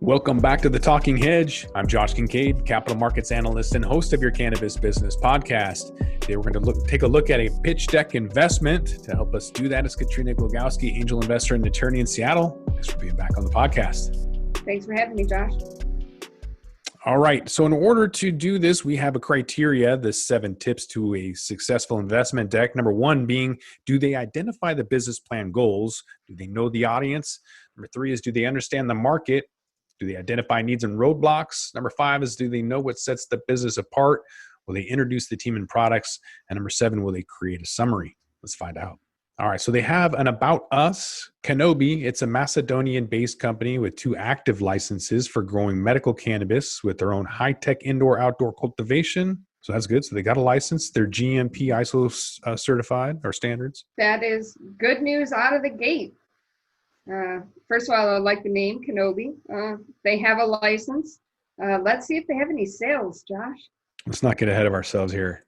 Welcome back to the Talking Hedge. I'm Josh Kincaid, capital markets analyst and host of your cannabis business podcast. Today we're going to take a look at a pitch deck investment. To help us do that is Katrina Glogowski, angel investor and attorney in Seattle. Thanks for being back on the podcast. Thanks for having me, Josh. All right. So in order to do this, we have a criteria, the 7 tips to a successful investment deck. Number 1 being, do they identify the business plan goals? Do they know the audience? Number 3 is, do they understand the market? Do they identify needs and roadblocks? Number 5 is, do they know what sets the business apart? Will they introduce the team and products? And number 7, will they create a summary? Let's find out. All right, so they have an About Us, Cannabis. It's a Macedonian-based company with 2 active licenses for growing medical cannabis with their own high-tech indoor-outdoor cultivation. So that's good. So they got a license. They're GMP ISO certified or standards. That is good news out of the gate. First of all, I like the name Cannabis. They have a license. Let's see if they have any sales, Josh. Let's not get ahead of ourselves here.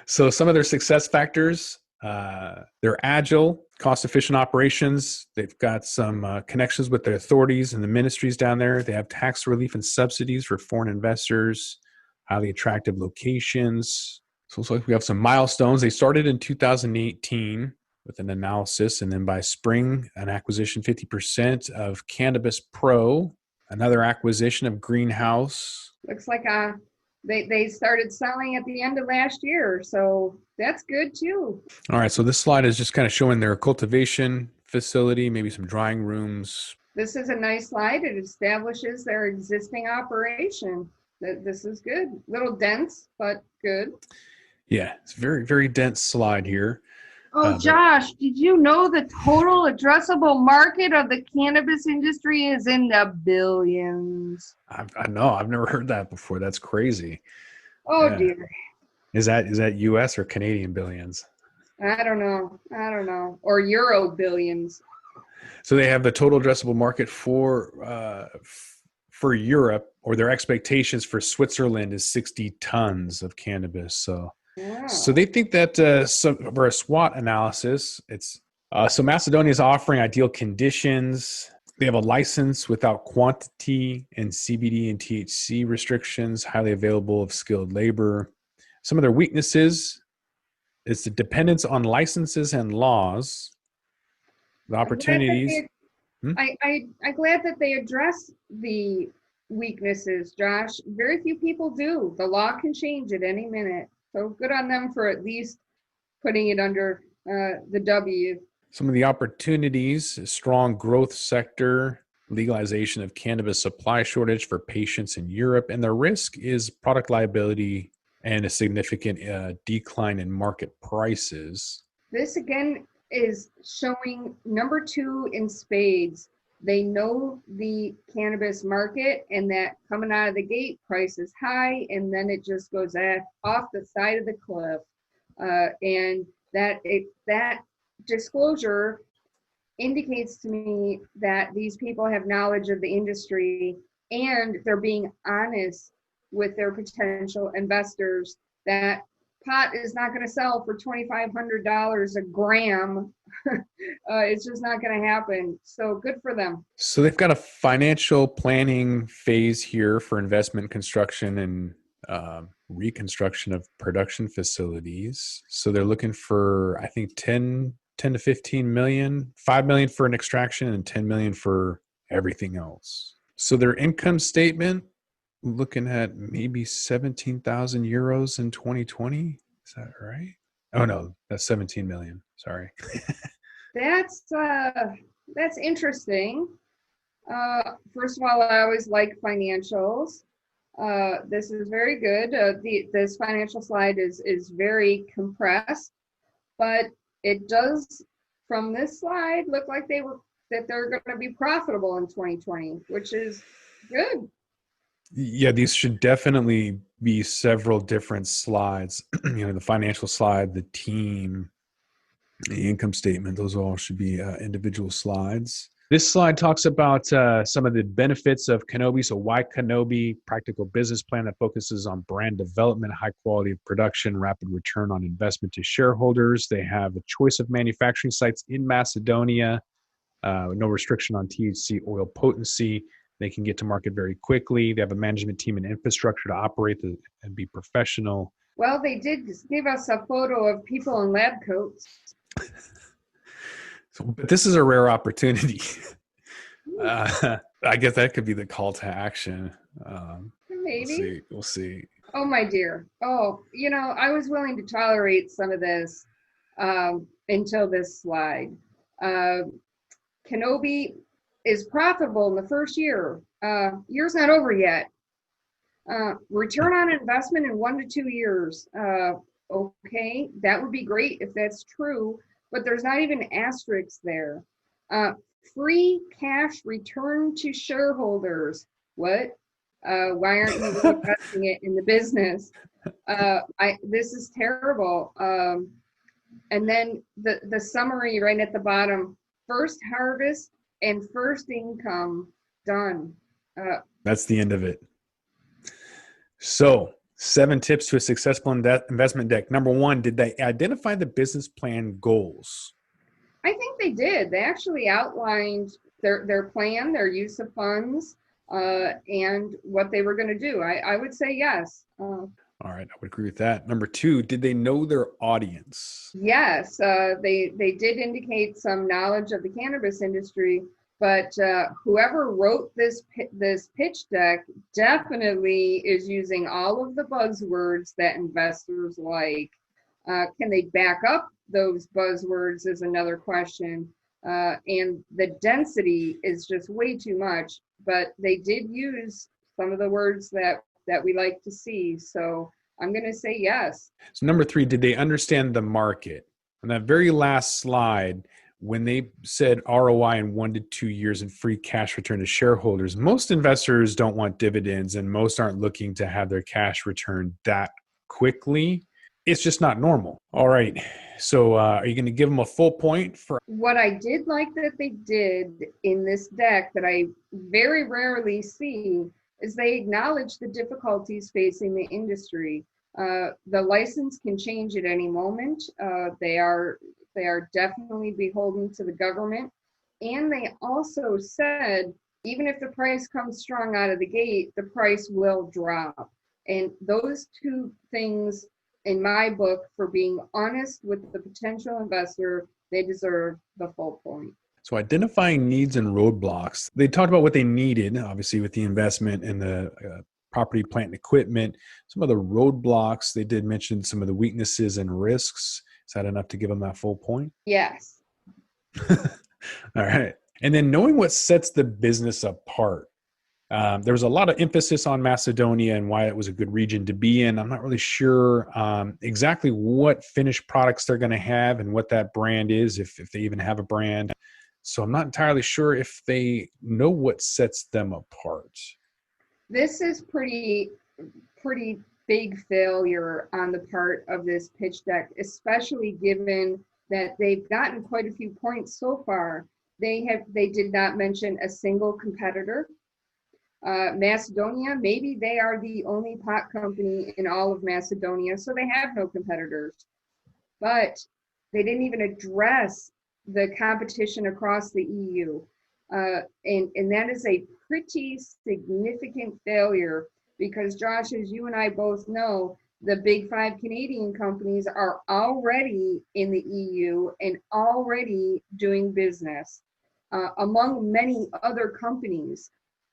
So some of their success factors, they're agile, cost-efficient operations. They've got some connections with the authorities and the ministries down there. They have tax relief and subsidies for foreign investors, highly attractive locations. So it's like we have some milestones. They started in 2018 with an analysis, and then by spring, an acquisition 50% of Cannabis Pro, another acquisition of Greenhouse. Looks like they started selling at the end of last year, so that's good too. All right, so this slide is just kind of showing their cultivation facility, maybe some drying rooms. This is a nice slide. It establishes their existing operation. This is good. A little dense, but good. Yeah, it's a very, very dense slide here. Oh, Josh, did you know the total addressable market of the cannabis industry is in the billions? I know. I've never heard that before. That's crazy. Oh, yeah. Dear. Is that U.S. or Canadian billions? I don't know. Or Euro billions. So they have the total addressable market for Europe, or their expectations for Switzerland is 60 tons of cannabis. So they think that for a SWOT analysis, it's so Macedonia is offering ideal conditions. They have a license without quantity and CBD and THC restrictions, highly available of skilled labor. Some of their weaknesses is the dependence on licenses and laws, the opportunities. I'm glad that they address the weaknesses, Josh. Very few people do. The law can change at any minute. So good on them for at least putting it under the W. Some of the opportunities, strong growth sector, legalization of cannabis supply shortage for patients in Europe, and the risk is product liability and a significant decline in market prices. This again is showing number 2 in spades. They know the cannabis market, and that coming out of the gate, price is high, and then it just goes off the side of the cliff. And that disclosure indicates to me that these people have knowledge of the industry, and they're being honest with their potential investors that pot is not going to sell for $2,500 a gram. It's just not going to happen. So good for them. So they've got a financial planning phase here for investment, construction, and reconstruction of production facilities. So they're looking for, I think, 10 to 15 million, 5 million for an extraction and 10 million for everything else. So their income statement, looking at maybe 17,000 euros in 2020. Is that right? Oh no, that's 17 million. Sorry. That's interesting. First of all, I always like financials. This is very good. This financial slide is very compressed, but it does, from this slide, look like they're going to be profitable in 2020, which is good. Yeah, these should definitely be several different slides. The financial slide, the team, the income statement, those all should be individual slides. This slide talks about some of the benefits of Cannabis. So why Cannabis? Practical business plan that focuses on brand development, high quality of production, rapid return on investment to shareholders. They have a choice of manufacturing sites in Macedonia, no restriction on THC oil potency. They can get to market very quickly. They have a management team and infrastructure to operate and be professional. Well, they did give us a photo of people in lab coats. But this is a rare opportunity. I guess that could be the call to action. Maybe. We'll see. Oh, my dear. Oh, I was willing to tolerate some of this until this slide. Kenobi is profitable in the first year. Year's not over yet. Return on investment in 1 to 2 years. Okay, that would be great if that's true, but there's not even asterisks there. Free cash return to shareholders. What? Why aren't you reinvesting it in the business? This is terrible. And then the summary right at the bottom: first harvest and first income done. That's the end of it. So 7 tips to a successful investment deck. Number 1, did they identify the business plan goals? I think they did. They actually outlined their plan, their use of funds, and what they were going to do. I would say yes. All right, I would agree with that. Number 2, did they know their audience? Yes, they did indicate some knowledge of the cannabis industry, but whoever wrote this pitch deck definitely is using all of the buzzwords that investors like. Can they back up those buzzwords is another question. And the density is just way too much, but they did use some of the words that we like to see. So I'm going to say yes. So number 3, did they understand the market? On that very last slide, when they said ROI in 1 to 2 years and free cash return to shareholders, most investors don't want dividends and most aren't looking to have their cash returned that quickly. It's just not normal. All right. So are you going to give them a full point for? What I did like that they did in this deck that I very rarely see is they acknowledge the difficulties facing the industry. The license can change at any moment. They are definitely beholden to the government. And they also said, even if the price comes strong out of the gate, the price will drop. And those 2 things, in my book, for being honest with the potential investor, they deserve the full point. So identifying needs and roadblocks. They talked about what they needed, obviously, with the investment and the property, plant, and equipment. Some of the roadblocks, they did mention some of the weaknesses and risks. Is that enough to give them that full point? Yes. All right. And then knowing what sets the business apart. There was a lot of emphasis on Macedonia and why it was a good region to be in. I'm not really sure exactly what finished products they're going to have and what that brand is, if they even have a brand. So I'm not entirely sure if they know what sets them apart. This is pretty big failure on the part of this pitch deck, especially given that they've gotten quite a few points so far. They did not mention a single competitor. Macedonia, maybe they are the only pot company in all of Macedonia, so they have no competitors. But they didn't even address the competition across the EU. And that is a pretty significant failure because, Josh, as you and I both know, the big 5 Canadian companies are already in the EU and already doing business among many other companies.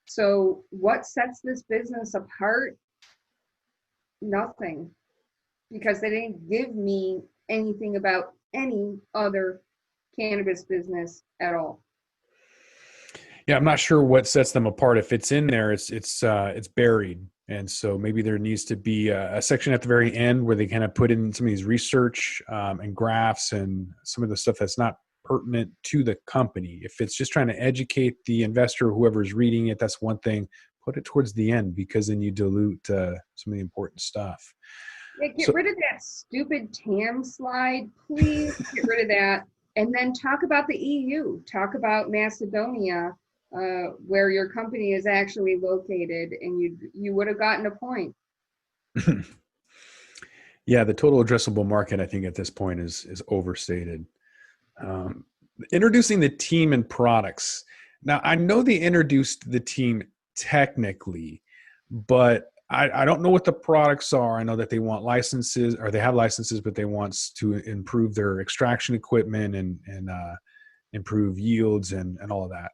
So what sets this business apart? Nothing, because they didn't give me anything about any other cannabis business at all. Yeah, I'm not sure what sets them apart. If it's in there, it's buried, and so maybe there needs to be a section at the very end where they kind of put in some of these research and graphs and some of the stuff that's not pertinent to the company. If it's just trying to educate the investor, whoever's reading it, that's one thing. Put it towards the end because then you dilute some of the important stuff. Yeah, get rid of that stupid TAM slide, please. Get rid of that, and then talk about the EU. Talk about Macedonia, where your company is actually located, and you would have gotten a point. Yeah, the total addressable market, I think, at this point is overstated. Introducing the team and products. Now, I know they introduced the team technically, but I don't know what the products are. I know that they want licenses, or they have licenses, but they want to improve their extraction equipment and improve yields and all of that.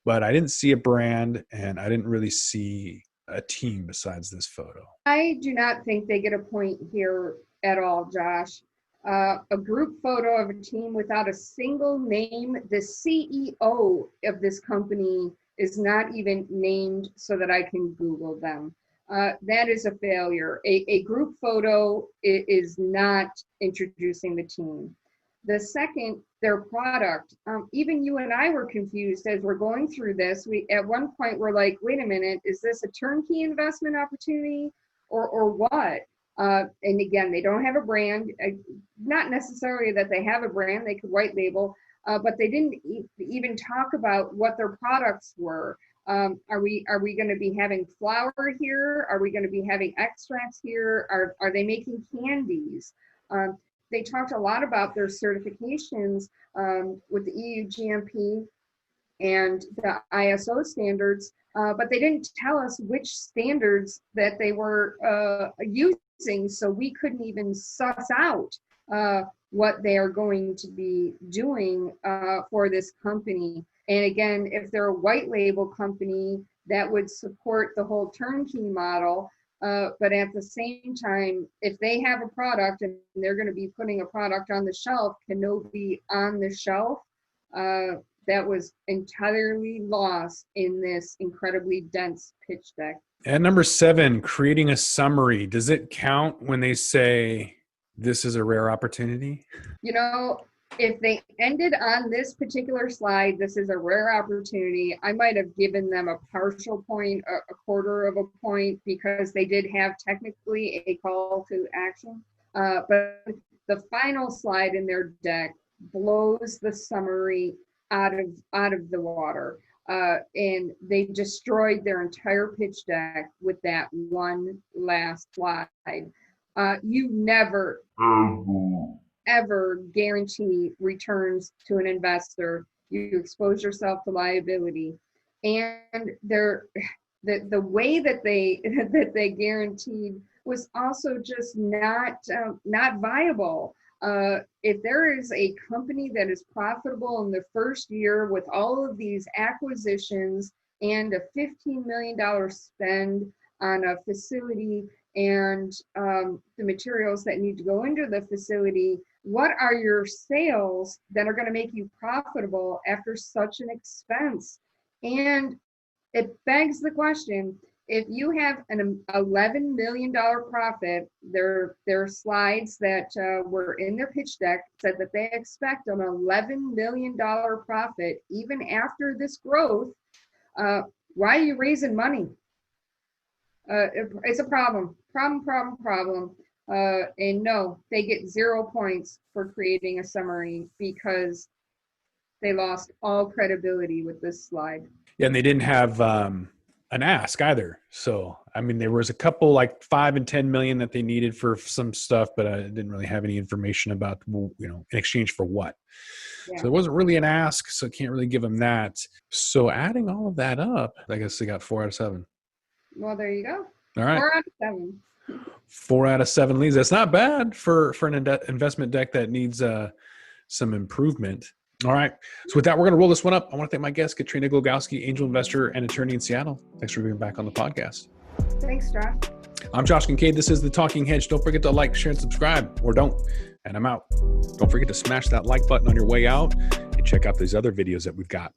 But I didn't see a brand, and I didn't really see a team besides this photo. I do not think they get a point here at all, Josh. A group photo of a team without a single name. The CEO of this company is not even named so that I can Google them. That is a failure. A group photo is not introducing the team. The second, their product. Even you and I were confused as we're going through this. We at one point were like, wait a minute, is this a turnkey investment opportunity or what? And again, they don't have a brand. Not necessarily that they have a brand, they could white label, but they didn't even talk about what their products were. Are we going to be having flour here? Are we going to be having extracts here? Are they making candies? They talked a lot about their certifications with the EU GMP and the ISO standards, but they didn't tell us which standards that they were using, so we couldn't even suss out what they are going to be doing for this company. And again, if they're a white label company, that would support the whole turnkey model. But at the same time, if they have a product and they're going to be putting a product on the shelf, can no be on the shelf? That was entirely lost in this incredibly dense pitch deck. And number 7, creating a summary. Does it count when they say this is a rare opportunity? You know, if they ended on this particular slide, this is a rare opportunity, I might have given them a partial point, a quarter of a point, because they did have technically a call to action. But the final slide in their deck blows the summary out of the water. And they destroyed their entire pitch deck with that one last slide. You never, ever guarantee returns to an investor. You expose yourself to liability. And the way that they guaranteed was also just not viable. If there is a company that is profitable in the first year with all of these acquisitions and a $15 million spend on a facility and the materials that need to go into the facility, what are your sales that are going to make you profitable after such an expense? And it begs the question, if you have an $11 million profit, their slides that were in their pitch deck said that they expect an $11 million profit even after this growth. Why are you raising money? It's a problem. And no, they get 0 points for creating a summary because they lost all credibility with this slide. Yeah, and they didn't have an ask either. So, I mean, there was a couple like 5 and 10 million that they needed for some stuff, but I didn't really have any information about, in exchange for what. Yeah. So there wasn't really an ask, so I can't really give them that. So adding all of that up, I guess they got 4 out of 7. Well, there you go. All right. 4 out of 7. 4 out of 7 leads. That's not bad for an investment deck that needs some improvement. All right. So with that, we're going to roll this one up. I want to thank my guest, Katrina Glogowski, angel investor and attorney in Seattle. Thanks for being back on the podcast. Thanks, Josh. I'm Josh Kincaid. This is the Talking Hedge. Don't forget to like, share, and subscribe, or don't. And I'm out. Don't forget to smash that like button on your way out and check out these other videos that we've got.